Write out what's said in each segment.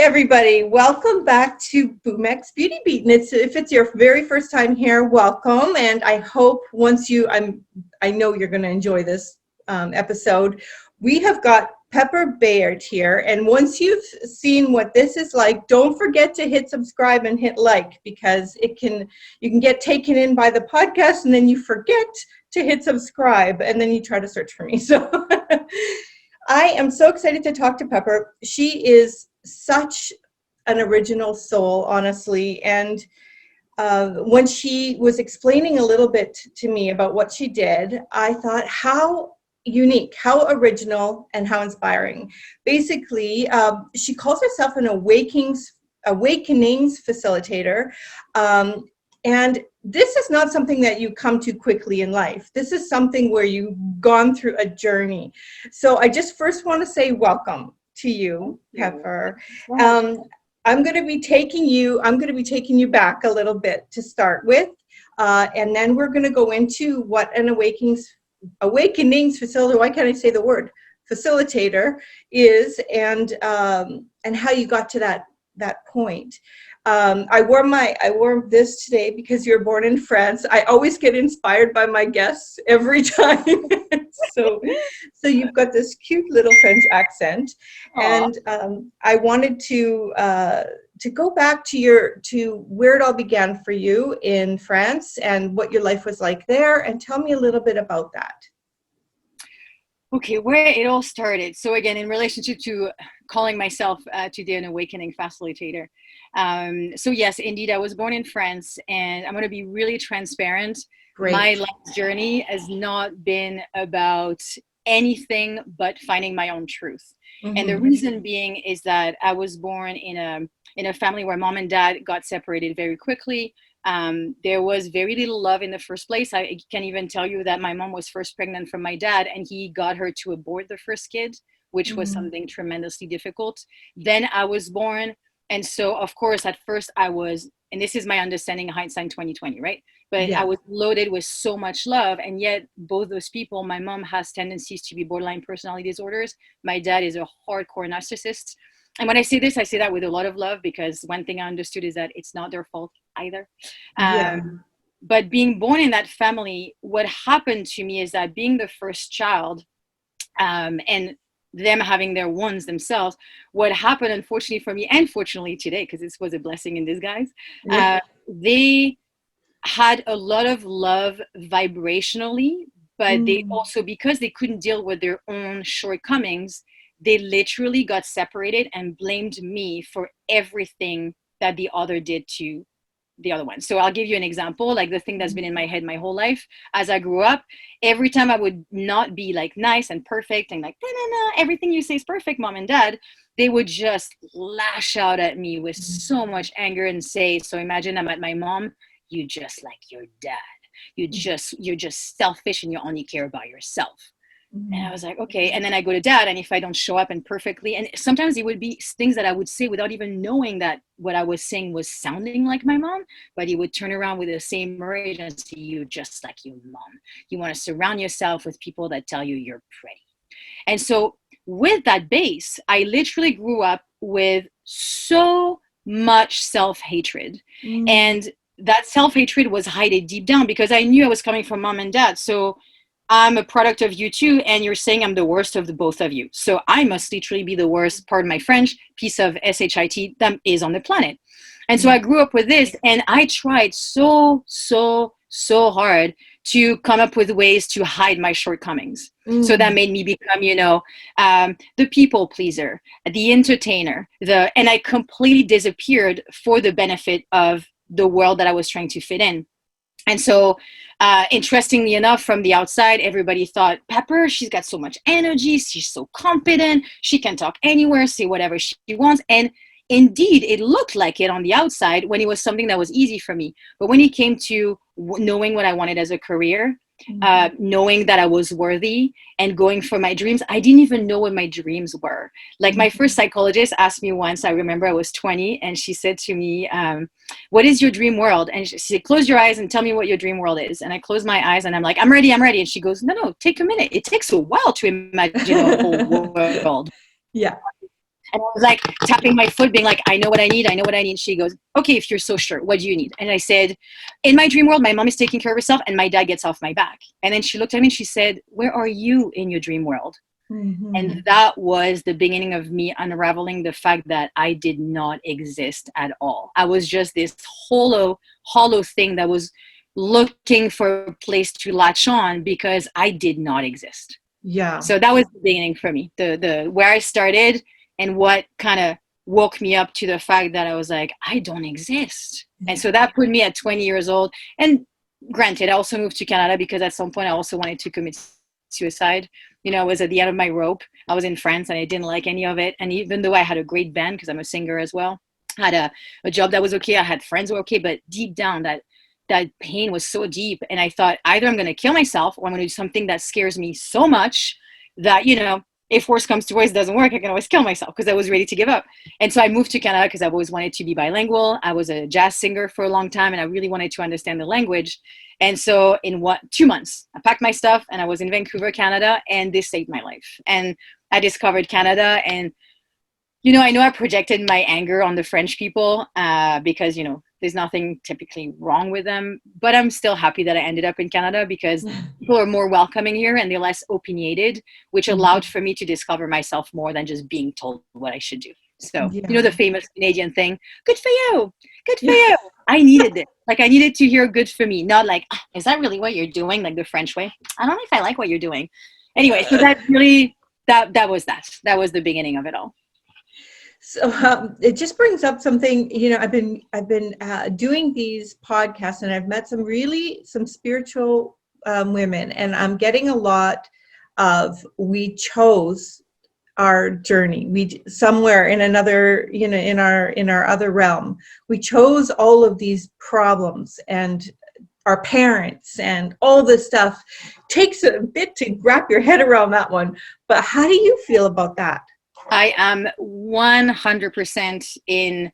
everybody, welcome back to Boomx Beauty Beat. And if it's your very first time here, welcome. And I hope I know you're going to enjoy this episode. We have got Pepper Bayart here. And once you've seen what this is like, don't forget to hit subscribe and hit like, because you can get taken in by the podcast and then you forget to hit subscribe and then you try to search for me. So I am so excited to talk to Pepper. She is such an original soul, honestly. And when she was explaining a little bit to me about what she did, I thought, how unique, how original, and how inspiring. Basically, she calls herself an awakenings facilitator. And this is not something that you come to quickly in life. This is something where you've gone through a journey. So I just first want to say welcome to you, Pepper. I'm going to be taking you back a little bit to start with, and then we're going to go into what an awakenings facilitator. Why can't I say the word facilitator is, and how you got to that point. I wore this today because you're born in France. I always get inspired by my guests every time. so you've got this cute little French accent. Aww. And I wanted to go back to where it all began for you in France and what your life was like there, and tell me a little bit about that. Okay, where it all started. So again, in relationship to calling myself today an awakening facilitator. So yes, indeed, I was born in France, and I'm going to be really transparent. Great. My life journey has not been about anything but finding my own truth. Mm-hmm. And the reason being is that I was born in a family where mom and dad got separated very quickly. There was very little love in the first place. I can even tell you that my mom was first pregnant from my dad, and he got her to abort the first kid, which was something tremendously difficult. Then I was born. And so, of course, at first I was, and this is my understanding, hindsight 2020, right? But yeah. I was loaded with so much love. And yet both those people, my mom has tendencies to be borderline personality disorders. My dad is a hardcore narcissist. And when I say this, I say that with a lot of love, because one thing I understood is that it's not their fault either. But being born in that family, what happened to me is that being the first child, and them having their wounds themselves, what happened, unfortunately for me, and fortunately today, because this was a blessing in disguise, they had a lot of love vibrationally, but they also, because they couldn't deal with their own shortcomings, they literally got separated and blamed me for everything that the other did to the other one. So I'll give you an example, like the thing that's been in my head my whole life. As I grew up, every time I would not be like nice and perfect and like, no, everything you say is perfect, mom and dad, they would just lash out at me with so much anger and say, so imagine I'm at my mom, you just like your dad. You're just selfish and you only care about yourself. And I was like, okay. And then I go to dad, and if I don't show up and perfectly, and sometimes it would be things that I would say without even knowing that what I was saying was sounding like my mom, but he would turn around with the same rage and say, you just like your mom. You want to surround yourself with people that tell you you're pretty. And so with that base, I literally grew up with so much self-hatred. And that self-hatred was hidden deep down because I knew I was coming from mom and dad. So I'm a product of you too, and you're saying I'm the worst of the both of you. So I must literally be the worst, pardon my French, piece of shit that is on the planet. And so I grew up with this, and I tried so hard to come up with ways to hide my shortcomings. So that made me become, the people pleaser, the entertainer, and I completely disappeared for the benefit of the world that I was trying to fit in. And so, interestingly enough, from the outside, everybody thought, Pepper, she's got so much energy. She's so confident. She can talk anywhere, say whatever she wants. And indeed, it looked like it on the outside when it was something that was easy for me. But when it came to knowing what I wanted as a career, knowing that I was worthy and going for my dreams, I didn't even know what my dreams were. Like my first psychologist asked me once, I remember I was 20, and she said to me, what is your dream world? And she said, close your eyes and tell me what your dream world is. And I closed my eyes and I'm like, I'm ready. And she goes, no, take a minute. It takes a while to imagine a whole world. Yeah. And I was like tapping my foot, being like, I know what I need. I know what I need. She goes, okay, if you're so sure, what do you need? And I said, in my dream world, my mom is taking care of herself and my dad gets off my back. And then she looked at me and she said, where are you in your dream world? Mm-hmm. And that was the beginning of me unraveling the fact that I did not exist at all. I was just this hollow thing that was looking for a place to latch on because I did not exist. Yeah. So that was the beginning for me, the where I started and what kind of woke me up to the fact that I was like, I don't exist. And so that put me at 20 years old. And granted, I also moved to Canada because at some point I also wanted to commit suicide. You know, I was at the end of my rope. I was in France and I didn't like any of it. And even though I had a great band, because I'm a singer as well, I had a job that was okay. I had friends who were okay, but deep down that pain was so deep. And I thought either I'm going to kill myself or I'm going to do something that scares me so much that, you know, if worse comes to worse, it doesn't work, I can always kill myself, because I was ready to give up. And so I moved to Canada because I've always wanted to be bilingual. I was a jazz singer for a long time and I really wanted to understand the language. And so in 2 months, I packed my stuff and I was in Vancouver, Canada, and this saved my life. And I discovered Canada. And, you know I projected my anger on the French people because, you know, there's nothing typically wrong with them, but I'm still happy that I ended up in Canada because people are more welcoming here and they're less opinionated, which allowed for me to discover myself more than just being told what I should do. So, you know, the famous Canadian thing, good for you, good for you. I needed it. Like, I needed to hear good for me, not like, is that really what you're doing? Like the French way. I don't know if I like what you're doing. Anyway, so that really, that was the beginning of it all. So it just brings up something, you know, I've been doing these podcasts and I've met some spiritual women, and I'm getting a lot of, we chose our journey. We somewhere in another, you know, in our other realm, we chose all of these problems and our parents and all this stuff. Takes a bit to wrap your head around that one. But how do you feel about that? I am 100% in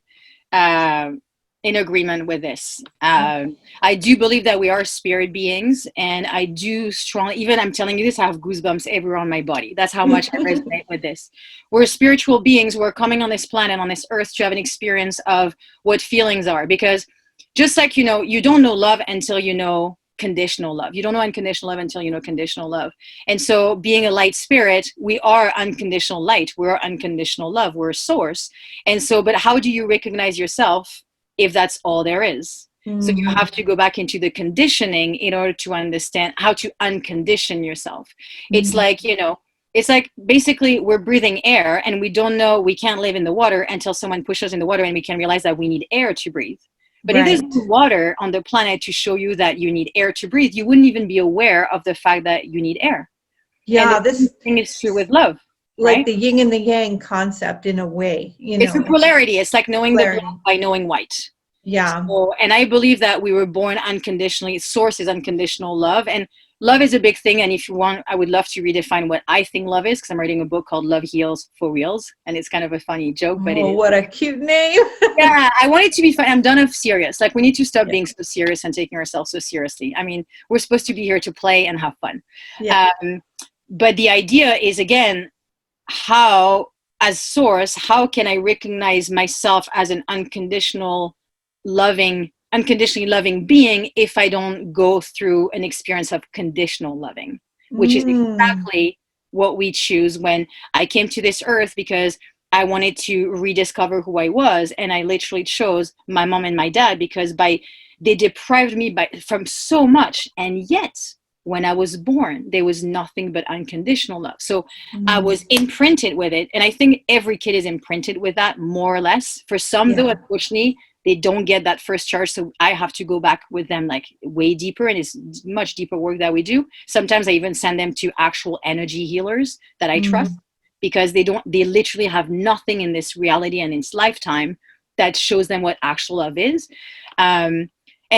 agreement with this. I do believe that we are spirit beings, and I do strongly, even I'm telling you this, I have goosebumps everywhere on my body. That's how much I resonate with this. We're spiritual beings. We're coming on this planet, on this earth, to have an experience of what feelings are. Because just like, you know, you don't know love until you know conditional love. You don't know unconditional love until you know conditional love. And so being a light spirit, we are unconditional light. We're unconditional love. We're a source. And so, but how do you recognize yourself if that's all there is? So you have to go back into the conditioning in order to understand how to uncondition yourself. It's like, you know, it's like basically we're breathing air and we don't know, we can't live in the water until someone pushes us in the water and we can realize that we need air to breathe. But if there's water on the planet to show you that you need air to breathe, you wouldn't even be aware of the fact that you need air. Yeah, and this thing is true with love. Like right? the yin and the yang concept in a way, you know. It's a polarity. It's like knowing the black by knowing white. Yeah. So, and I believe that we were born unconditionally. Source is unconditional love. And love is a big thing. And if you want, I would love to redefine what I think love is, because I'm writing a book called Love Heals for Reals. And it's kind of a funny joke, but it is. What a cute name. Yeah, I want it to be fun. I'm done of serious. Like, we need to stop being so serious and taking ourselves so seriously. I mean, we're supposed to be here to play and have fun. Yeah. But the idea is, again, how, as source, how can I recognize myself as an unconditionally loving being if I don't go through an experience of conditional loving, which is exactly what we choose. When I came to this earth because I wanted to rediscover who I was, and I literally chose my mom and my dad because they deprived me from so much, and yet when I was born, there was nothing but unconditional love. So I was imprinted with it. And I think every kid is imprinted with that, more or less. For some, though, unfortunately, they don't get that first charge. So I have to go back with them like way deeper. And it's much deeper work that we do. Sometimes I even send them to actual energy healers that I trust, because they literally have nothing in this reality and in this lifetime that shows them what actual love is. And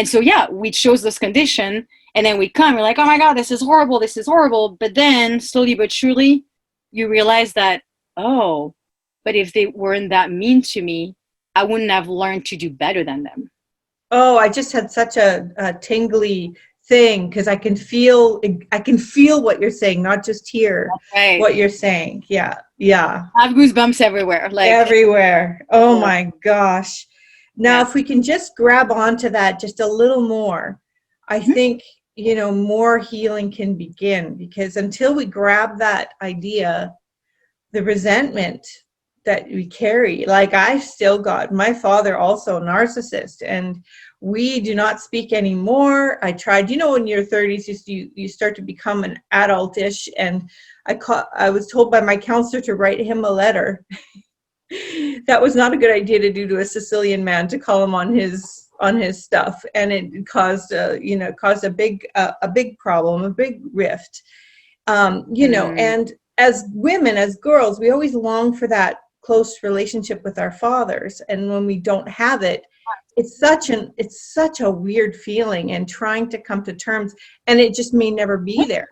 so, yeah, we chose this condition. And then we're like, oh my God, this is horrible. But then slowly but surely, you realize that, oh, but if they weren't that mean to me, I wouldn't have learned to do better than them. Oh, I just had such a tingly thing, because I can feel what you're saying, not just hear Right. what you're saying. Yeah. Yeah. I have goosebumps everywhere. Like Everywhere. Oh yeah. my gosh. Now, Yeah. if we can just grab onto that just a little more, I think, more healing can begin, because until we grab that idea, the resentment that we carry, like I still got, my father also a narcissist, and we do not speak anymore. I tried, in your 30s, you start to become an adultish, and I was told by my counselor to write him a letter. That was not a good idea to do to a Sicilian man, to call him on his stuff, and it caused a big problem, a big rift. And as women, as girls, we always long for that close relationship with our fathers, and when we don't have it, it's such a weird feeling, and trying to come to terms, and it just may never be there.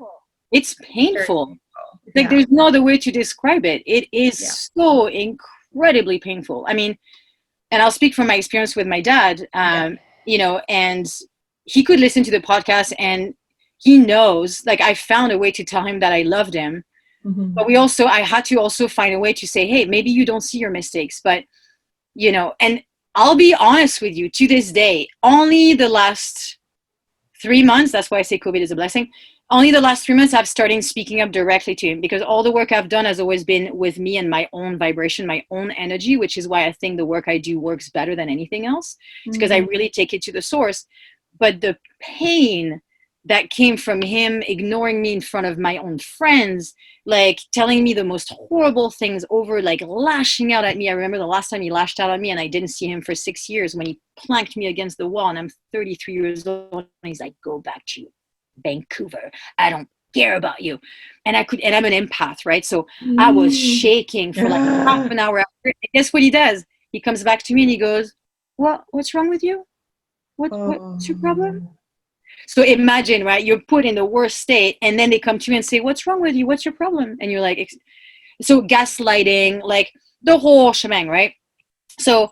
It's painful. Like Yeah. there's no other way to describe it. It is Yeah. so incredibly painful. I mean, and I'll speak from my experience with my dad, and he could listen to the podcast and he knows, like I found a way to tell him that I loved him. Mm-hmm. But I had to also find a way to say, hey, maybe you don't see your mistakes, but and I'll be honest with you, to this day, only the last 3 months, that's why I say COVID is a blessing. Only the last 3 months I've started speaking up directly to him, because all the work I've done has always been with me and my own vibration, my own energy, which is why I think the work I do works better than anything else. It's because I really take it to the source. But the pain that came from him ignoring me in front of my own friends, like telling me the most horrible things over, like lashing out at me. I remember the last time he lashed out at me and I didn't see him for 6 years, when he planked me against the wall, and I'm 33 years old, and he's like, go back to Vancouver. I don't care about you. And I'm an empath, right? So I was shaking for like half an hour after. And guess what he does? He comes back to me and he goes, what's wrong with you? What's your problem? So imagine, right? You're put in the worst state, and then they come to you and say, what's wrong with you? What's your problem? And you're like, so gaslighting, like the whole shebang, right? So,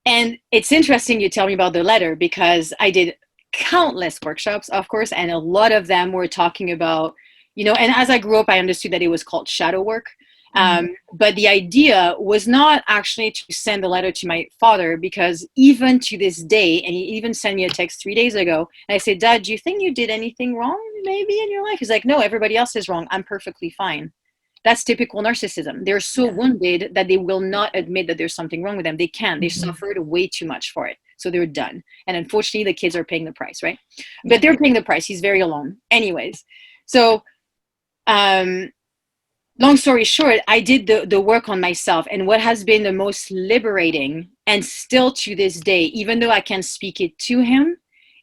and it's interesting you tell me about the letter, because I did countless workshops, of course, and a lot of them were talking about, and as I grew up, I understood that it was called shadow work. But the idea was not actually to send a letter to my father, because even to this day, and he even sent me a text 3 days ago, and I said, Dad, do you think you did anything wrong maybe in your life? He's like, no, everybody else is wrong. I'm perfectly fine. That's typical narcissism. They're so wounded that they will not admit that there's something wrong with them. They can't. They suffered way too much for it. So they're done. And unfortunately, the kids are paying the price, right? But they're paying the price. He's very alone. Anyways, so long story short, I did the work on myself. And what has been the most liberating, and still to this day, even though I can't speak it to him,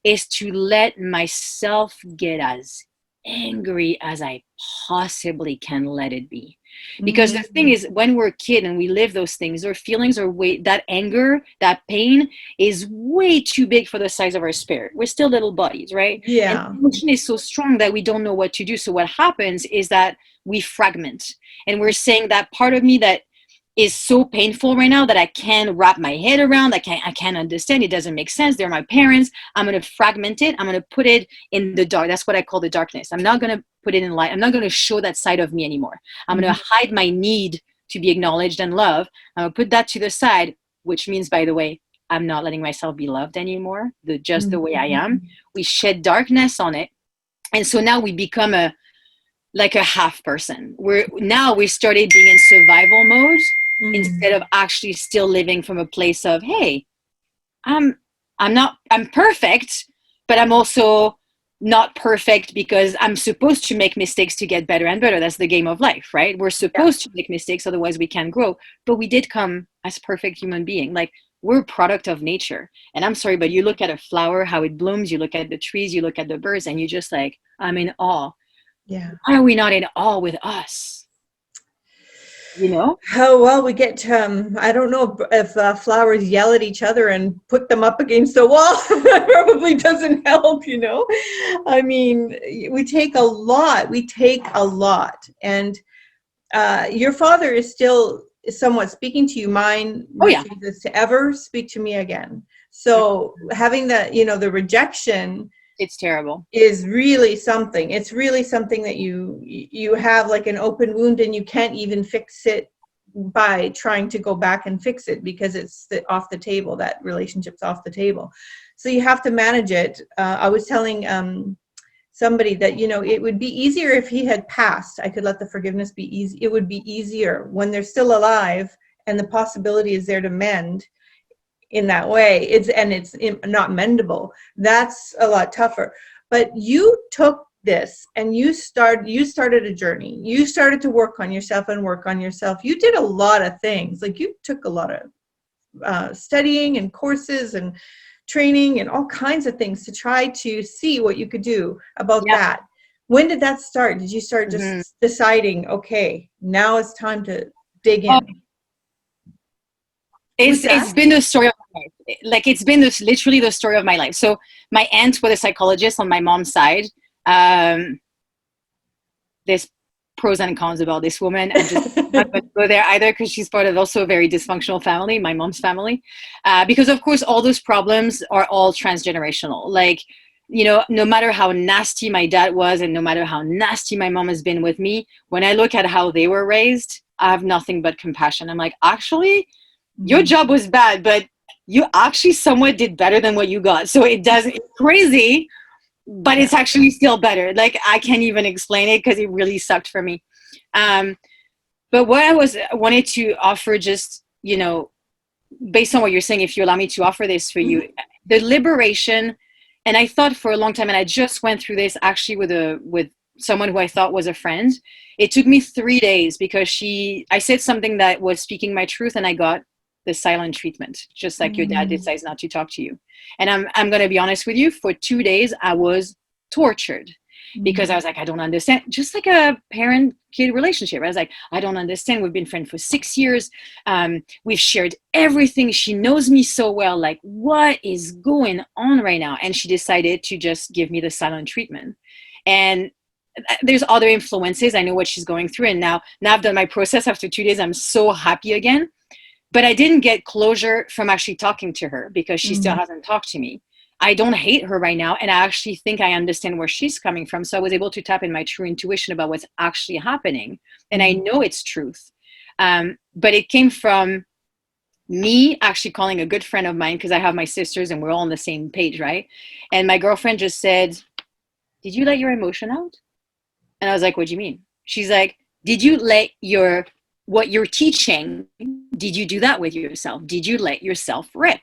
is to let myself get as angry as I possibly can let it be. Because the thing is, when we're a kid and we live those things, our feelings are that anger, that pain is way too big for the size of our spirit. We're still little bodies, right? Yeah. And the emotion is so strong that we don't know what to do. So what happens is that we fragment, and we're saying that part of me that is so painful right now that I can't wrap my head around. I can't understand. It doesn't make sense. They're my parents. I'm going to fragment it. I'm going to put it in the dark. That's what I call the darkness. I'm not going to put it in light. I'm not going to show that side of me anymore. I'm going to hide my need to be acknowledged and loved. I'm going to put that to the side, which means, by the way, I'm not letting myself be loved anymore, just the way I am. We shed darkness on it. And so now we become like a half person. We started being in survival mode instead of actually still living from a place of, hey, I'm perfect, but I'm also not perfect because I'm supposed to make mistakes to get better and better. That's the game of life, right? We're supposed to make mistakes, otherwise we can't grow. But we did come as perfect human being. Like, we're a product of nature. And I'm sorry, but you look at a flower, how it blooms, you look at the trees, you look at the birds, and you just like, I'm in awe. Yeah. Why are we not in awe with us? Oh, well, we get I don't know if flowers yell at each other and put them up against the wall. That probably doesn't help. I mean, we take a lot. And your father is still somewhat speaking to you. Mine refuses to ever speak to me again. So having that, the rejection It's terrible. is really something. It's really something that you have like an open wound, and you can't even fix it by trying to go back and fix it, because it's off the table. That relationship's off the table. So you have to manage it. I was telling somebody that, you know, it would be easier if he had passed. I could let the forgiveness be easy. It would be easier when they're still alive and the possibility is there to mend in that way. It's not mendable. That's a lot tougher. But you took this and you started a journey. You started to work on yourself. You did a lot of things. Like, you took a lot of studying and courses and training and all kinds of things to try to see what you could do about that. When did that start? Did you start just deciding, okay, now it's time to dig in? It's been the story of my life. Like, it's been literally the story of my life. So my aunt was a psychologist on my mom's side. There's pros and cons about this woman. I'm just not going to go there either, because she's part of also a very dysfunctional family, my mom's family. Because of course, all those problems are all transgenerational. Like, you know, no matter how nasty my dad was, and no matter how nasty my mom has been with me, when I look at how they were raised, I have nothing but compassion. I'm like, actually, your job was bad, but you actually somewhat did better than what you got. So it's crazy, but it's actually still better. Like, I can't even explain it, because it really sucked for me. But what I wanted to offer, just, you know, based on what you're saying, if you allow me to offer this for you, the liberation. And I thought for a long time, and I just went through this actually with someone who I thought was a friend. It took me 3 days, because I said something that was speaking my truth, and I got the silent treatment, just like your dad decides not to talk to you. And I'm going to be honest with you, for 2 days, I was tortured, because I was like, I don't understand. Just like a parent-kid relationship. I was like, I don't understand. We've been friends for 6 years. We've shared everything. She knows me so well. Like, what is going on right now? And she decided to just give me the silent treatment. And there's other influences. I know what she's going through. And now I've done my process after 2 days. I'm so happy again. But I didn't get closure from actually talking to her, because she still hasn't talked to me. I don't hate her right now, and I actually think I understand where she's coming from. So I was able to tap in my true intuition about what's actually happening, and I know it's truth. But it came from me actually calling a good friend of mine, because I have my sisters and we're all on the same page, right? And my girlfriend just said, "Did you let your emotion out?" And I was like, "What do you mean?" She's like, "Did you let what you're teaching, did you do that with yourself? Did you let yourself rip?"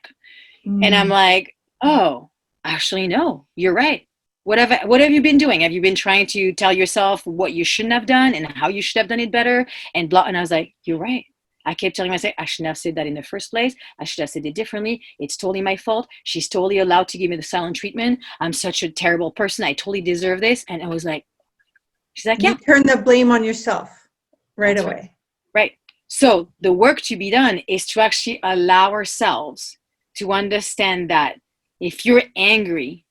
And I'm like, oh, actually, no, you're right. What have you been doing? Have you been trying to tell yourself what you shouldn't have done and how you should have done it better? And blah. And I was like, you're right. I kept telling myself, I shouldn't have said that in the first place. I should have said it differently. It's totally my fault. She's totally allowed to give me the silent treatment. I'm such a terrible person. I totally deserve this. And I was like, she's like, yeah. You turn the blame on yourself right away. Right. So the work to be done is to actually allow ourselves to understand that if you're angry,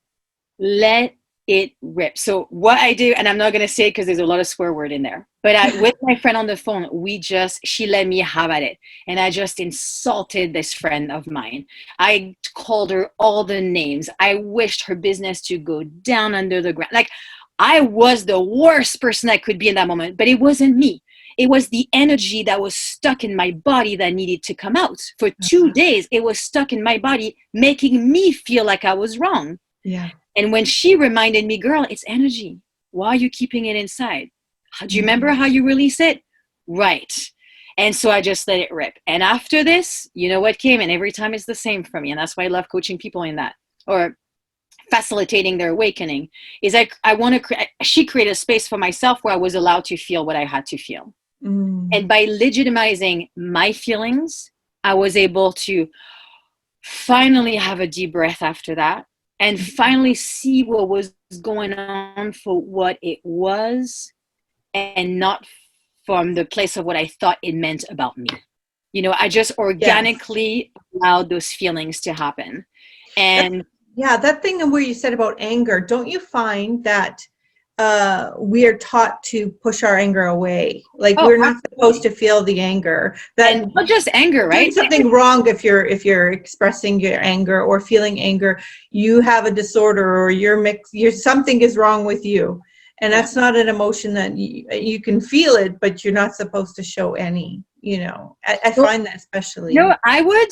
let it rip. So what I do, and I'm not going to say it because there's a lot of swear word in there, but with my friend on the phone, she let me have at it. And I just insulted this friend of mine. I called her all the names. I wished her business to go down under the ground. Like, I was the worst person I could be in that moment, but it wasn't me. It was the energy that was stuck in my body that needed to come out. For 2 days, it was stuck in my body, making me feel like I was wrong. Yeah. And when she reminded me, girl, it's energy. Why are you keeping it inside? Do you remember how you release it? Right. And so I just let it rip. And after this, you know what came? And every time it's the same for me. And that's why I love coaching people in that, or facilitating their awakening, is she created a space for myself where I was allowed to feel what I had to feel. And by legitimizing my feelings, I was able to finally have a deep breath after that, and finally see what was going on for what it was, and not from the place of what I thought it meant about me. You know, I just organically allowed those feelings to happen. And that thing where you said about anger, don't you find that we are taught to push our anger away. Like Oh, we're not absolutely. supposed to feel the anger. That And not just anger, doing right? something wrong if you're expressing your anger or feeling anger. You have a disorder, or you're something is wrong with you, and Yeah. that's not an emotion that you can feel it, but you're not supposed to show any. I Well, find that especially. no, I would.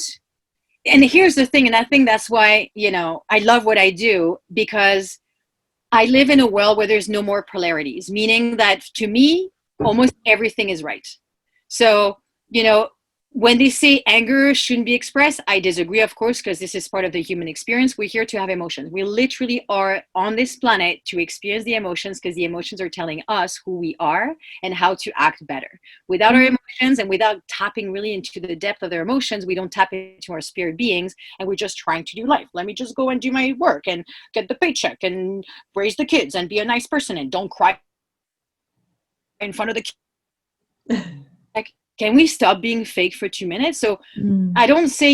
And here's the thing, and I think that's why, I love what I do, because I live in a world where there's no more polarities, meaning that to me, almost everything is right. So, when they say anger shouldn't be expressed, I disagree, of course, because this is part of the human experience. We're here to have emotions. We literally are on this planet to experience the emotions, because the emotions are telling us who we are and how to act better. Without our emotions and without tapping really into the depth of their emotions, we don't tap into our spirit beings, and we're just trying to do life. Let me just go and do my work and get the paycheck and raise the kids and be a nice person and don't cry in front of the kids. Like, can we stop being fake for 2 minutes? So I don't say,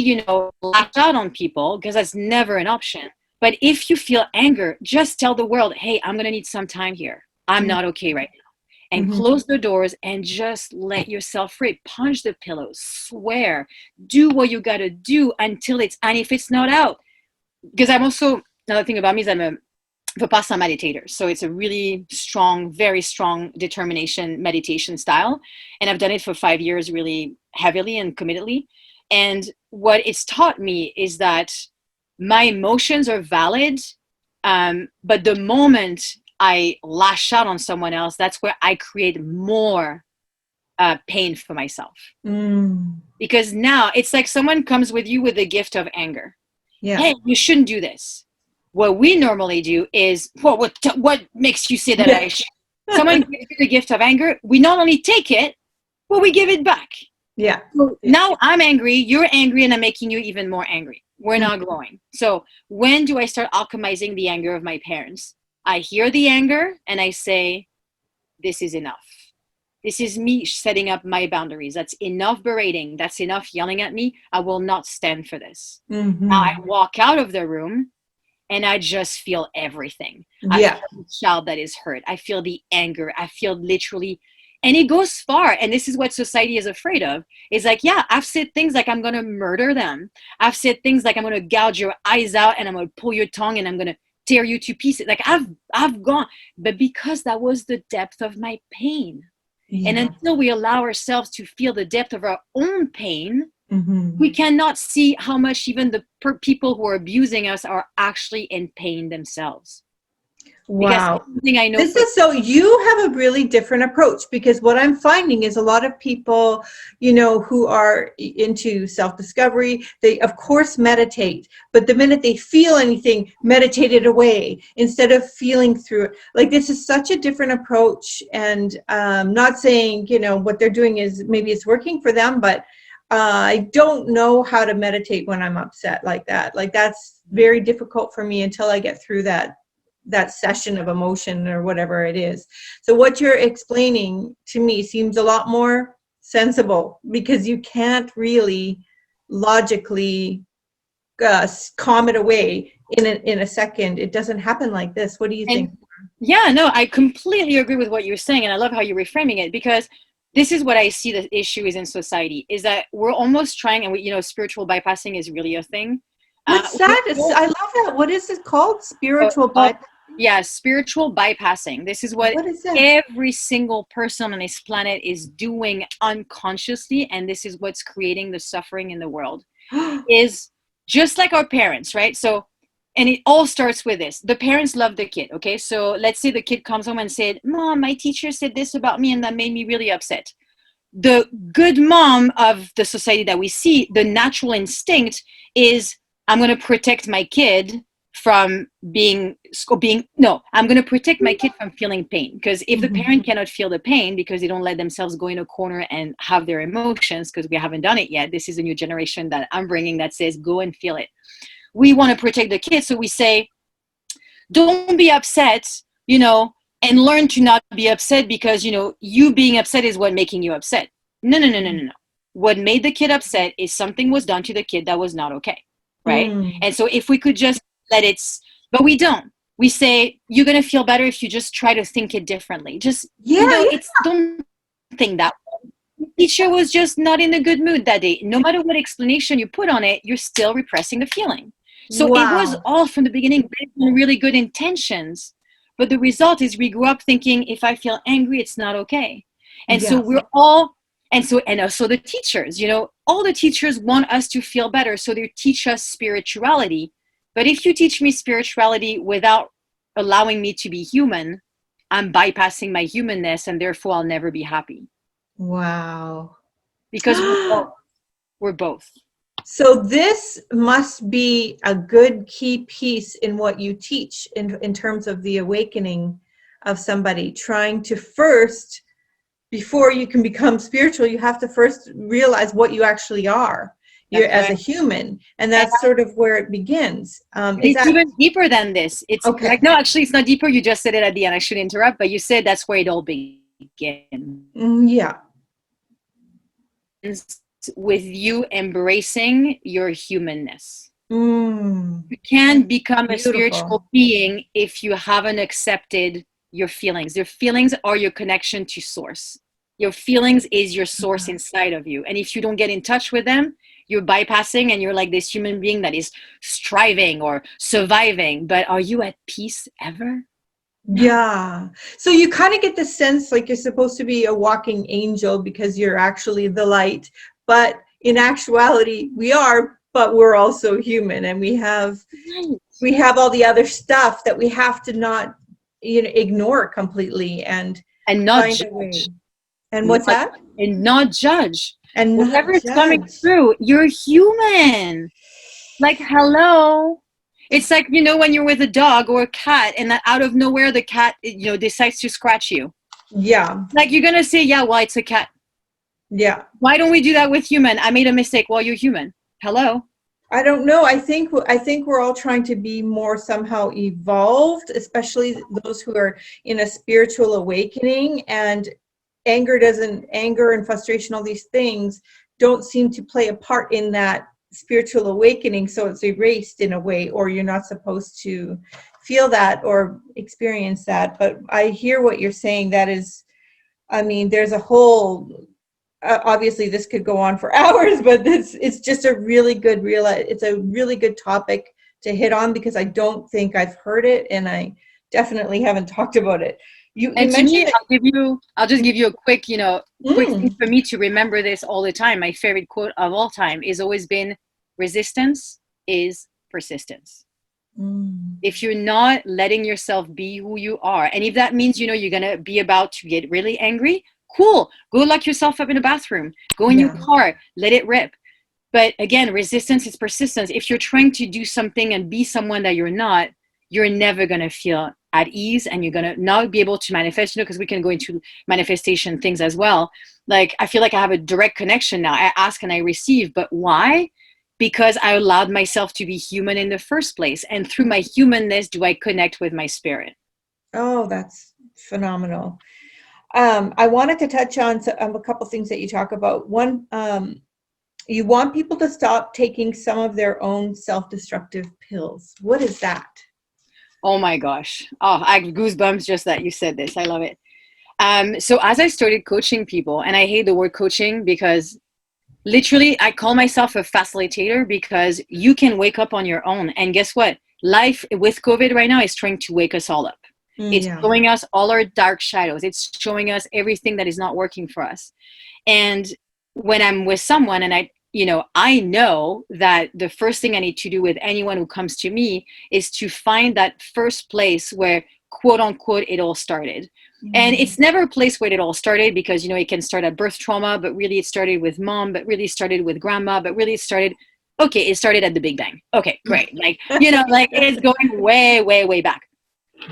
lash out on people, because that's never an option. But if you feel anger, just tell the world, hey, I'm going to need some time here. I'm not okay right now. And close the doors and just let yourself free. Punch the pillows, swear, do what you got to do until and if it's not out. Because I'm also, another thing about me is I'm a Vipassana meditator. So it's a really strong, very strong determination meditation style. And I've done it for 5 years, really heavily and committedly. And what it's taught me is that my emotions are valid. But the moment I lash out on someone else, that's where I create more pain for myself. Because now it's like someone comes with you with the gift of anger. Yeah. Hey, you shouldn't do this. What we normally do is, what makes you say that I should? Someone gives you the gift of anger, we not only take it, but we give it back. Yeah. So now I'm angry, you're angry, and I'm making you even more angry. We're not growing. So when do I start alchemizing the anger of my parents? I hear the anger and I say, this is enough. This is me setting up my boundaries. That's enough berating. That's enough yelling at me. I will not stand for this. Now I walk out of the room and I just feel everything. I feel the child that is hurt. I feel the anger. I feel literally, and it goes far. And this is what society is afraid of. It's like, yeah, I've said things like I'm going to murder them. I've said things like I'm going to gouge your eyes out and I'm going to pull your tongue and I'm going to tear you to pieces. Like I've gone, but because that was the depth of my pain. Yeah. And until we allow ourselves to feel the depth of our own pain, we cannot see how much even the people who are abusing us are actually in pain themselves. Wow. I know So you have a really different approach, because what I'm finding is a lot of people, who are into self-discovery, they of course meditate, but the minute they feel anything, meditate it away instead of feeling through it. Like, this is such a different approach, and not saying, what they're doing is maybe it's working for them, but I don't know how to meditate when I'm upset like that. Like, that's very difficult for me until I get through that session of emotion or whatever it is. So what you're explaining to me seems a lot more sensible, because you can't really logically calm it away in a second. It doesn't happen like this. What do you think? Yeah, no, I completely agree with what you're saying, and I love how you're reframing it, because this is what I see the issue is in society, is that we're almost trying, and spiritual bypassing is really a thing. What's that? I love that. What is it called? Spiritual bypassing? Yeah, spiritual bypassing. This is what is every single person on this planet is doing unconsciously, and this is what's creating the suffering in the world. Is just like our parents, right? So, and it all starts with this. The parents love the kid, okay? So let's say the kid comes home and said, Mom, my teacher said this about me and that made me really upset. The good mom of the society that we see, the natural instinct is, I'm going to protect my kid from I'm going to protect my kid from feeling pain. Because if the parent cannot feel the pain because they don't let themselves go in a corner and have their emotions, because we haven't done it yet, this is a new generation that I'm bringing that says, go and feel it. We want to protect the kids. So we say, don't be upset, and learn to not be upset because, you being upset is what making you upset. No. What made the kid upset is something was done to the kid that was not okay. Right. And so if we could just let it, but we don't. we say, you're going to feel better if you just try to think it differently. Just, it's, don't think that way. The teacher was just not in a good mood that day. No matter what explanation you put on it, you're still repressing the feeling. So it was all from the beginning based on really good intentions. But the result is we grew up thinking, if I feel angry, it's not okay. And so we're all, and also the teachers, all the teachers want us to feel better. So they teach us spirituality. But if you teach me spirituality without allowing me to be human, I'm bypassing my humanness, and therefore I'll never be happy. Wow. Because we're both. So this must be a good key piece in what you teach in terms of the awakening of somebody, trying to first, before you can become spiritual, you have to first realize what you actually are. You're as a human, and that's sort of where it begins. It's even deeper than this. It's okay. No, actually, it's not deeper. You just said it at the end. I should interrupt, but you said that's where it all begins. Yeah. With you embracing your humanness. You can't become a spiritual being if you haven't accepted your feelings. Your feelings are your connection to source. Your feelings is your source inside of you. And if you don't get in touch with them, you're bypassing, and you're like this human being that is striving or surviving. But are you at peace ever? Yeah. So you kind of get the sense like you're supposed to be a walking angel because you're actually the light. But in actuality, we are, but we're also human, and we have all the other stuff that we have to not ignore completely and not judge. And what's that? And not judge. And whatever is coming through, you're human. Like, hello. It's like, when you're with a dog or a cat, and that out of nowhere the cat, decides to scratch you. Yeah. Like, you're gonna say, yeah, well, it's a cat. Yeah. Why don't we do that with human? I made a mistake. Well, you're human. Hello. I don't know. I think we're all trying to be more somehow evolved, especially those who are in a spiritual awakening, and anger and frustration, all these things don't seem to play a part in that spiritual awakening. So it's erased in a way, or you're not supposed to feel that or experience that. But I hear what you're saying. That is, there's a whole, obviously this could go on for hours, but it's just a really good it's a really good topic to hit on, because I don't think I've heard it, and I definitely haven't talked about it. You mentioned I'll just give you a quick, quick thing for me to remember this all the time. My favorite quote of all time has always been, resistance is persistence. If you're not letting yourself be who you are, and if that means, you're going to be about to get really angry, cool. Go lock yourself up in a bathroom. Go in your car. Let it rip. But again, resistance is persistence. If you're trying to do something and be someone that you're not, you're never going to feel at ease, and you're going to not be able to manifest, because we can go into manifestation things as well. Like, I feel like I have a direct connection now. I ask and I receive. But why? Because I allowed myself to be human in the first place. And through my humanness, do I connect with my spirit. Oh, that's phenomenal. I wanted to touch on a couple things that you talk about. One, you want people to stop taking some of their own self-destructive pills. What is that? Oh my gosh. Oh, I have goosebumps just that you said this. I love it. So as I started coaching people, and I hate the word coaching because literally I call myself a facilitator, because you can wake up on your own. And guess what? Life with COVID right now is trying to wake us all up. It's showing us all our dark shadows. It's showing us everything that is not working for us. And when I'm with someone, and I know that the first thing I need to do with anyone who comes to me is to find that first place where, quote unquote, it all started. And it's never a place where it all started, because, it can start at birth trauma, but really it started with mom, but really it started with grandma, but really it started at the Big Bang. Okay, great. Like, it's going way, way, way back.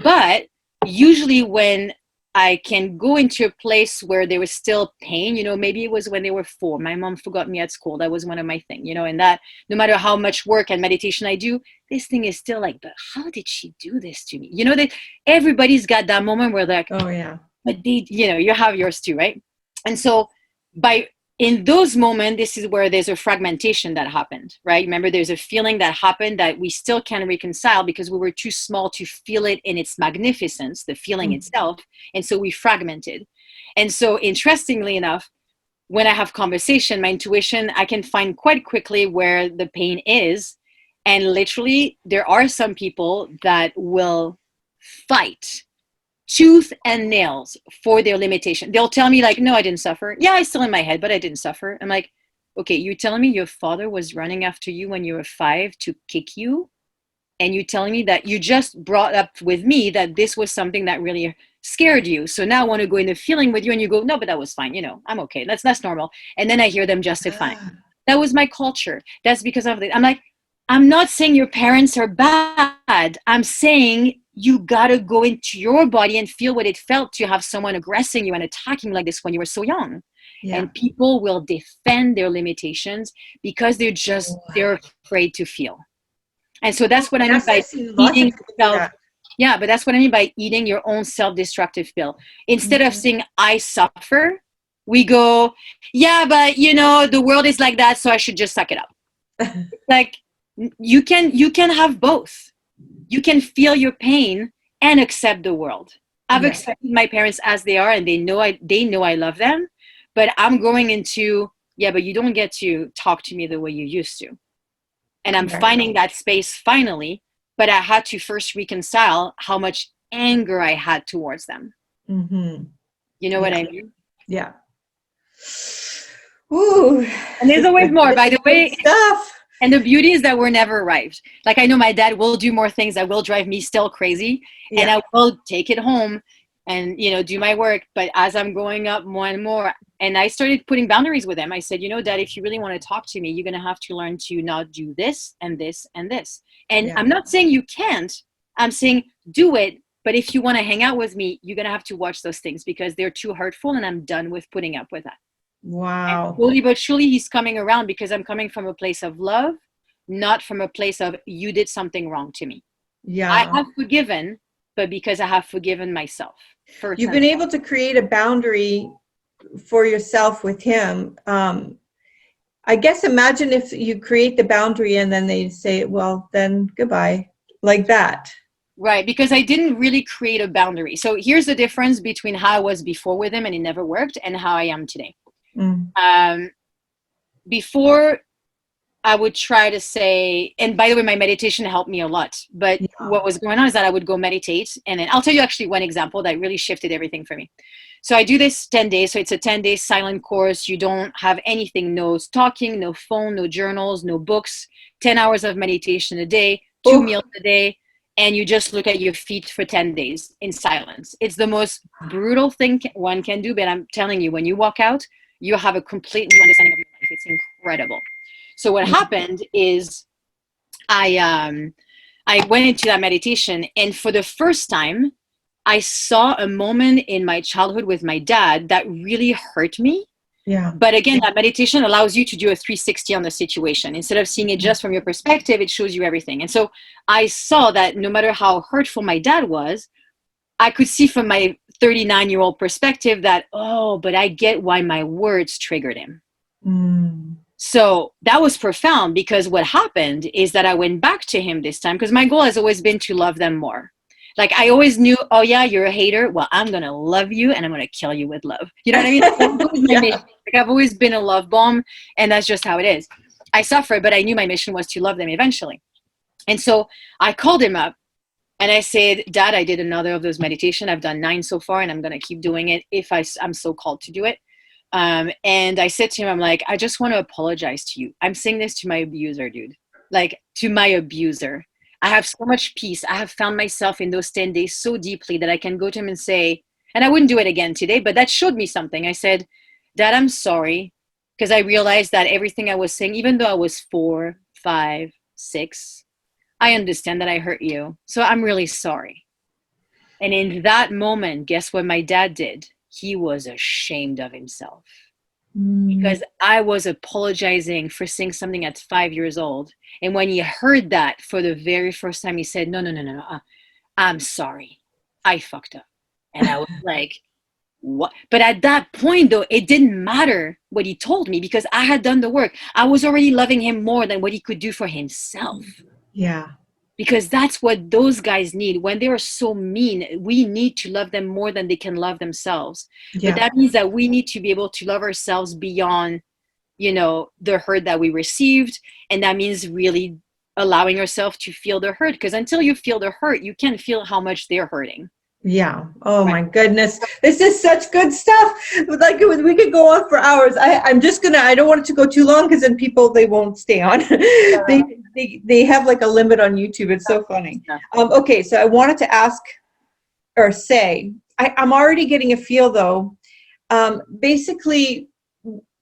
But usually when I can go into a place where there was still pain, maybe it was when they were 4. My mom forgot me at school. That was one of my things, and that no matter how much work and meditation I do, this thing is still like, but how did she do this to me? That everybody's got that moment where they're like, oh yeah, but they, you have yours too, right? And so by in those moments, this is where there's a fragmentation that happened, right? Remember, there's a feeling that happened that we still can't reconcile because we were too small to feel it in its magnificence, the feeling itself. And so we fragmented. And so interestingly enough, when I have conversation, my intuition, I can find quite quickly where the pain is. And literally, there are some people that will fight tooth and nails for their limitation. They'll tell me like, no, I didn't suffer. Yeah, it's still in my head, but I didn't suffer. I'm like, okay, you're telling me your father was running after you when you were 5 to kick you? And you're telling me that you just brought up with me that this was something that really scared you. So now I want to go into feeling with you, and you go, no, but that was fine. You know, I'm okay. That's normal. And then I hear them justifying. That was my culture. That's because of it. I'm like, I'm not saying your parents are bad. I'm saying you gotta go into your body and feel what it felt to have someone aggressing you and attacking like this when you were so young. Yeah. And people will defend their limitations because they're afraid to feel. And so that's what I mean by eating yourself. Yeah, but that's what I mean by eating your own self-destructive pill. Instead of saying I suffer, we go, yeah, but you know, the world is like that, so I should just suck it up. Like, you can have both. You can feel your pain and accept the world. I've accepted my parents as they are, and they know I love them, but I'm going into, yeah, but you don't get to talk to me the way you used to. And I'm finding that space finally, but I had to first reconcile how much anger I had towards them. Mm-hmm. You know what I mean? Yeah. Ooh. And there's always more, by the way. Stuff. And the beauty is that we're never arrived. Like, I know my dad will do more things that will drive me still crazy. Yeah. And I will take it home and, you know, do my work. But as I'm growing up more and more, and I started putting boundaries with him. I said, you know, Dad, if you really want to talk to me, you're going to have to learn to not do this and this and this. And I'm not saying you can't. I'm saying do it. But if you want to hang out with me, you're going to have to watch those things because they're too hurtful. And I'm done with putting up with that. Wow. And slowly but surely he's coming around because I'm coming from a place of love, not from a place of you did something wrong to me. Yeah. I have forgiven, but because I have forgiven myself. You've been able to create a boundary for yourself with him. I guess imagine if you create the boundary and then they say, well, then goodbye, like that. Right, because I didn't really create a boundary. So here's the difference between how I was before with him and it never worked and how I am today. Before I would try to say, and by the way, my meditation helped me a lot, but what was going on is that I would go meditate. And then I'll tell you actually one example that really shifted everything for me. So I do this 10 days. So it's a 10-day silent course. You don't have anything, no talking, no phone, no journals, no books, 10 hours of meditation a day, 2 meals a day. And you just look at your feet for 10 days in silence. It's the most brutal thing one can do. But I'm telling you, when you walk out, you have a complete new understanding of your life. It's incredible. So what happened is I went into that meditation, and for the first time, I saw a moment in my childhood with my dad that really hurt me. Yeah. But again, that meditation allows you to do a 360 on the situation. Instead of seeing it just from your perspective, it shows you everything. And so I saw that no matter how hurtful my dad was, I could see from my 39-year-old perspective that, oh, but I get why my words triggered him. So that was profound because what happened is that I went back to him this time because my goal has always been to love them more. Like I always knew, oh yeah, you're a hater. Well, I'm going to love you and I'm going to kill you with love. You know what I mean? Like I've always been a love bomb and that's just how it is. I suffered, but I knew my mission was to love them eventually. And so I called him up and I said, Dad, I did another of those meditation. I've done 9 so far and I'm going to keep doing it if I'm so called to do it. And I said to him, I'm like, I just want to apologize to you. I'm saying this to my abuser, dude. Like to my abuser. I have so much peace. I have found myself in those 10 days so deeply that I can go to him and say, and I wouldn't do it again today, but that showed me something. I said, Dad, I'm sorry. Because I realized that everything I was saying, even though I was 4, 5, 6, I understand that I hurt you. So I'm really sorry. And in that moment, guess what my dad did? He was ashamed of himself because I was apologizing for saying something at 5 years old. And when he heard that for the very first time, he said, no, I'm sorry. I fucked up. And I was like, what? But at that point, though, it didn't matter what he told me because I had done the work. I was already loving him more than what he could do for himself. Yeah. Because that's what those guys need. When they are so mean, we need to love them more than they can love themselves. But Yeah. that means that we need to be able to love ourselves beyond, the hurt that we received. And that means really allowing yourself to feel the hurt. Because until you feel the hurt, you can't feel how much they're hurting. Yeah. Oh Right. my goodness. This is such good stuff. Like we could go on for hours. I'm just gonna, I don't want it to go too long because then people, they won't stay on. They have like a limit on YouTube. It's so funny. Okay. So I wanted to ask or say, I'm already getting a feel though. Basically,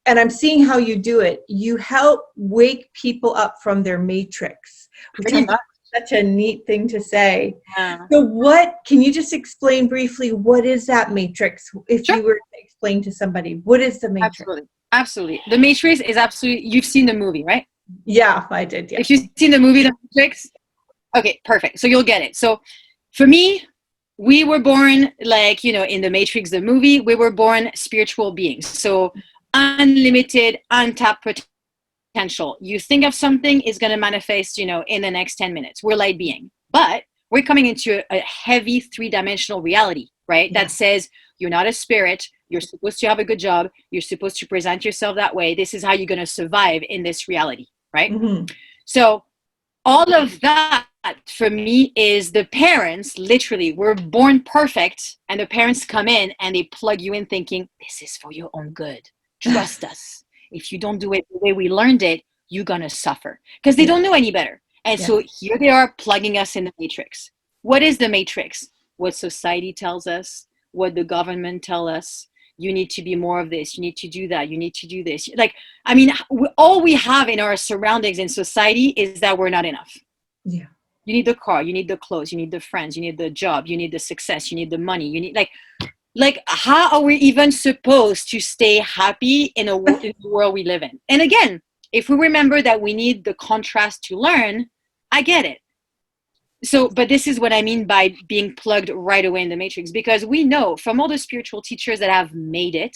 and I'm seeing how you do it. You help wake people up from their matrix, which Pretty I thought was such a neat thing to say. Yeah. So can you just explain briefly, what is that matrix? If Sure. you were to explain to somebody, what is the matrix? Absolutely. Absolutely. The Matrix is absolutely, you've seen the movie, right? Yeah, I did. Yeah. If you've seen the movie, The Matrix, okay, perfect. So you'll get it. So for me, we were born in The Matrix, the movie, we were born spiritual beings. So unlimited, untapped potential. You think of something is going to manifest, in the next 10 minutes. We're light being, but we're coming into a heavy 3-dimensional reality, right? Yeah. That says you're not a spirit. You're supposed to have a good job. You're supposed to present yourself that way. This is how you're going to survive in this reality, right? Mm-hmm. So all of that for me is the parents literally were born perfect, and the parents come in and they plug you in thinking, this is for your own good. Trust us. If you don't do it the way we learned it, you're going to suffer because they don't know any better. And so here they are plugging us in the matrix. What is the matrix? What society tells us, what the government tell us. You need to be more of this. You need to do that. You need to do this. All we have in our surroundings in society is that we're not enough. Yeah. You need the car. You need the clothes. You need the friends. You need the job. You need the success. You need the money. You need how are we even supposed to stay happy in the world we live in? And again, if we remember that we need the contrast to learn, I get it. So, but this is what I mean by being plugged right away in the matrix, because we know from all the spiritual teachers that have made it,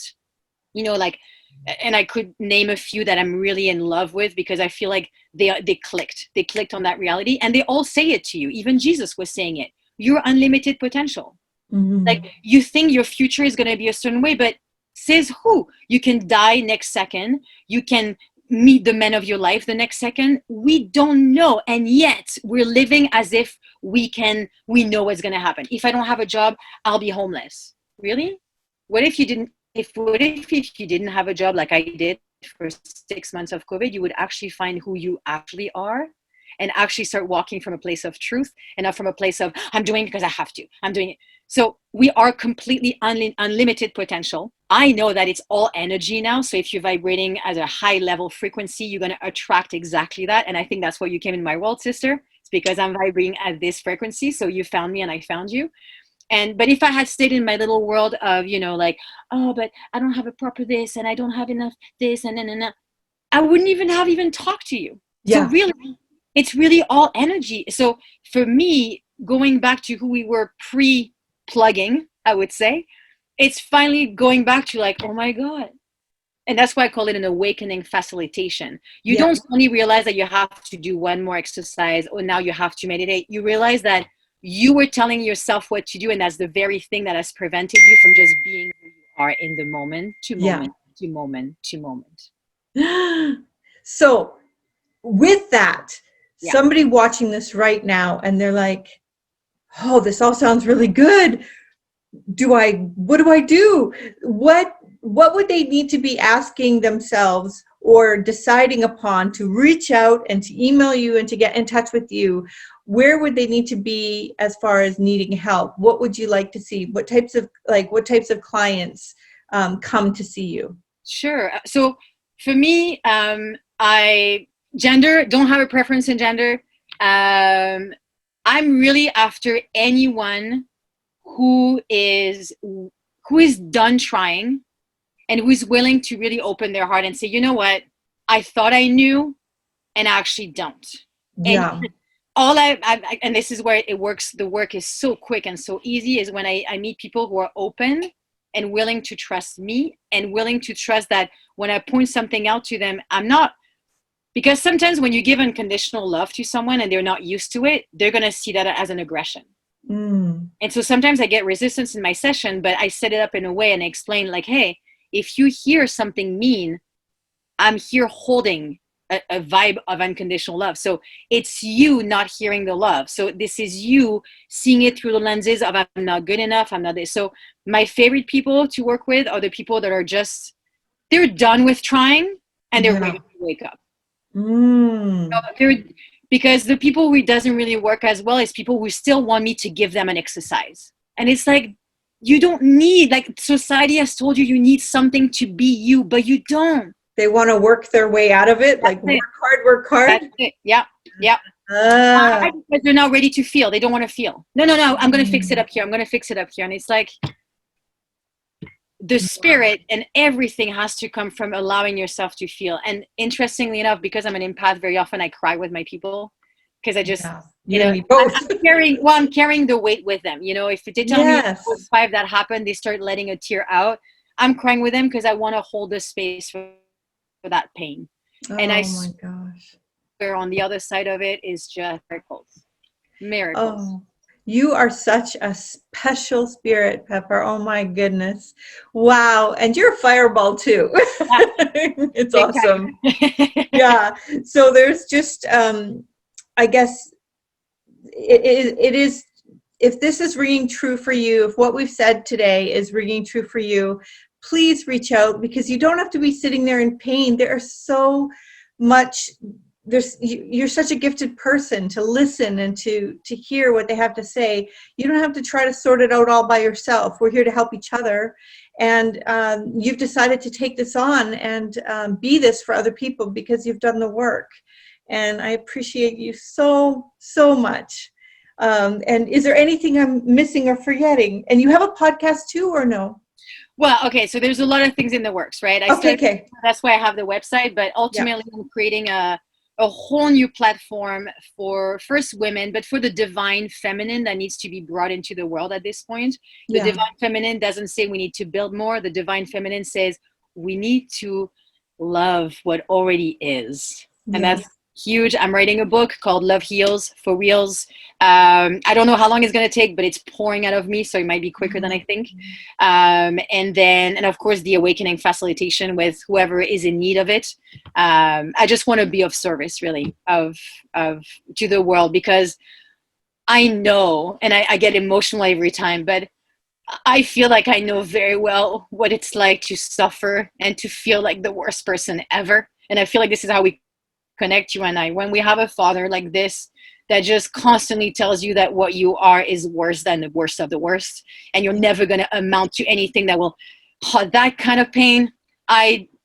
and I could name a few that I'm really in love with because I feel like they clicked on that reality, and they all say it to you. Even Jesus was saying it. You're unlimited potential. Mm-hmm. Like you think your future is going to be a certain way, but says who? You can die next second. You can meet the man of your life the next second. We don't know, and yet we're living as if we know what's going to happen. If I don't have a job, I'll be homeless. Really? What if you didn't if you didn't have a job like I did for 6 months of COVID? You would actually find who you actually are and actually start walking from a place of truth and not from a place of I'm doing it because I have to. I'm doing it. So we are completely unlimited potential. I know that it's all energy now. So if you're vibrating at a high level frequency, you're going to attract exactly that. And I think that's why you came in my world, sister. It's because I'm vibrating at this frequency. So you found me and I found you. But if I had stayed in my little world of, oh, but I don't have a proper this and I don't have enough this and then, I wouldn't even have talked to you. Yeah. So really, it's really all energy. So for me, going back to who we were pre-plugging, I would say, it's finally going back to oh my God. And that's why I call it an awakening facilitation. You don't only realize that you have to do one more exercise or now you have to meditate. You realize that you were telling yourself what to do, and that's the very thing that has prevented you from just being who you are in the moment to moment to moment to moment. So with that, somebody watching this right now and they're like, oh, this all sounds really good. What do I do? What would they need to be asking themselves or deciding upon to reach out and to email you and to get in touch with you? Where would they need to be as far as needing help? What would you like to see? What types of clients come to see you? Sure. So for me, I don't have a preference in gender. I'm really after anyone who is done trying and who's willing to really open their heart and say, you know what, I thought I knew and I actually don't. Yeah. And all and this is where it works. The work is so quick and so easy is when I meet people who are open and willing to trust me and willing to trust that when I point something out to them, I'm not, because sometimes when you give unconditional love to someone and they're not used to it, they're going to see that as an aggression. And so sometimes I get resistance in my session, but I set it up in a way and I explain like, hey, if you hear something mean, I'm here holding a vibe of unconditional love. So it's you not hearing the love. So this is you seeing it through the lenses of I'm not good enough, I'm not this. So my favorite people to work with are the people that are just, they're done with trying and they're ready to wake up. So because the people who it doesn't really work as well is people who still want me to give them an exercise. And it's like, you don't need, like society has told you you need something to be you, but you don't. They want to work their way out of it. That's like it. Work hard. That's it. Yeah. Because they're not ready to feel. They don't want to feel. No. I'm going to fix it up here. I'm going to fix it up here. And it's like the spirit and everything has to come from allowing yourself to feel. And interestingly enough, because I'm an empath, very often I cry with my people because I just, I'm carrying the weight with them. You know, if they tell me 5 that happened, they start letting a tear out. I'm crying with them because I want to hold the space for that pain. And my gosh, where on the other side of it is just miracles. Oh, you are such a special spirit, Pepper. Oh my goodness. Wow. And you're a fireball too. It's awesome. Yeah. So there's just, I guess it is, if this is ringing true for you, if what we've said today is ringing true for you, please reach out, because you don't have to be sitting there in pain. There are so much, you're such a gifted person to listen and to hear what they have to say. You don't have to try to sort it out all by yourself. We're here to help each other. And you've decided to take this on and be this for other people because you've done the work. And I appreciate you so, so much. And is there anything I'm missing or forgetting? And you have a podcast too, or no? Well, okay, so there's a lot of things in the works, right? That's why I have the website, but ultimately I'm creating a whole new platform for first women, but for the divine feminine that needs to be brought into the world at this point. The divine feminine doesn't say we need to build more. The divine feminine says we need to love what already is. And that's huge. I'm writing a book called Love Heals for Reals. I don't know how long it's going to take, but it's pouring out of me, so it might be quicker than I think. And of course, the awakening facilitation with whoever is in need of it. I just want to be of service, really, to the world, because I know, and I get emotional every time, but I feel like I know very well what it's like to suffer and to feel like the worst person ever. And I feel like this is how we connect, you and I, when we have a father like this that just constantly tells you that what you are is worse than the worst of the worst, and you're never going to amount to anything that will that kind of pain.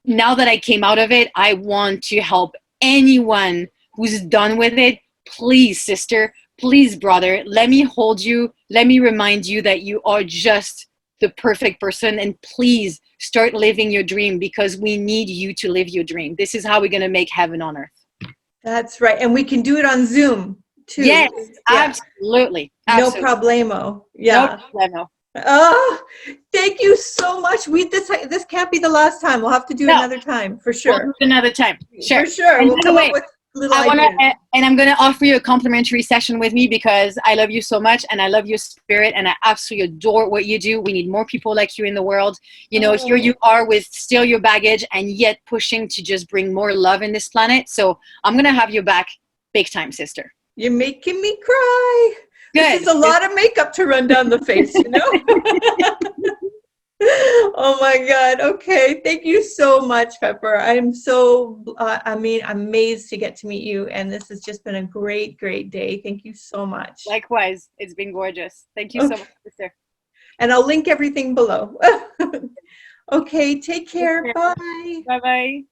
Now that I came out of it, I want to help anyone who's done with it. Please, sister, please, brother, let me hold you. Let me remind you that you are just the perfect person, and please start living your dream, because we need you to live your dream. This is how we're going to make heaven on earth. That's right. And we can do it on Zoom too. Yes, absolutely. No problemo. Yeah. No problemo. Oh, thank you so much. This can't be the last time. We'll have to do another time for sure. We'll do another time. Sure. For sure. And we'll come up with little ideas. And I'm going to offer you a complimentary session with me, because I love you so much and I love your spirit and I absolutely adore what you do. We need more people like you in the world. You know, here you are with still your baggage and yet pushing to just bring more love in this planet. So I'm going to have you back big time, sister. You're making me cry. Good. This is a lot of makeup to run down the face, you know? Oh my God. Okay. Thank you so much, Pepper. I'm so, amazed to get to meet you. And this has just been a great, great day. Thank you so much. Likewise. It's been gorgeous. Thank you so much, sister. And I'll link everything below. Okay. Take care. Bye. Bye-bye.